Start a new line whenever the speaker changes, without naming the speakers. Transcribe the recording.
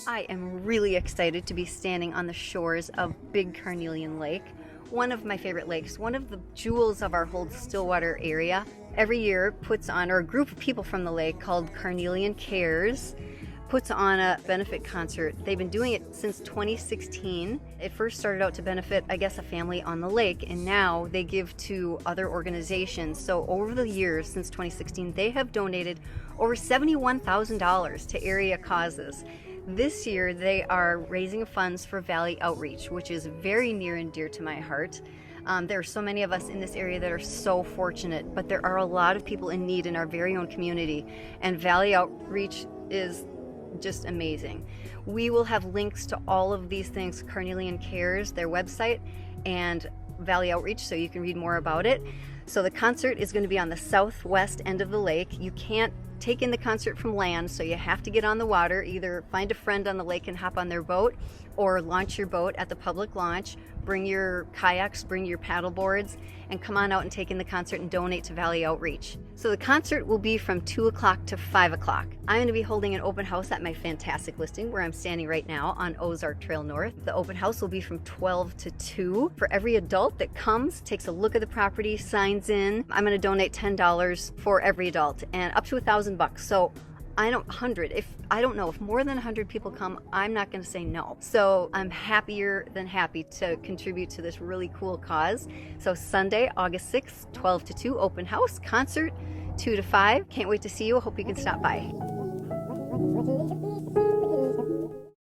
I am really excited to be standing on the shores of Big Carnelian Lake, one of my favorite lakes, one of the jewels of our whole Stillwater area. Every year puts on, or a group of people from the lake called Carnelian Cares puts on a benefit concert. They've been doing it since 2016. It first started out to benefit, I guess, a family on the lake, and now they give to other organizations. So over the years since 2016, they have donated over $71,000 to area causes. This year they are raising funds for Valley Outreach, which is very near and dear to my heart. There are so many of us in this area that are so fortunate, but there are a lot of people in need in our very own community, and Valley Outreach is just amazing. We will have links to all of these things, Carnelian Cares, their website, and Valley Outreach, so you can read more about it. So the concert is going to be on the southwest end of the lake. You can't take in the concert from land, so you have to get on the water. Either find a friend on the lake and hop on their boat, or launch your boat at the public launch. Bring your kayaks, bring your paddle boards, and come on out and take in the concert and donate to Valley Outreach. So the concert will be from 2 o'clock to 5 o'clock. I'm going to be holding an open house at my fantastic listing where I'm standing right now on Ozark Trail North. The open house will be from 12 to 2. For every adult that comes, takes a look at the property, signs in, I'm going to donate $10 for every adult and up to $1,000. So I don't know if more than 100 people come, I'm not going to say no. So I'm happier than happy to contribute to this really cool cause. So Sunday, August 6th, 12 to 2, open house, concert, 2 to 5. Can't wait to see you. I hope you can stop by.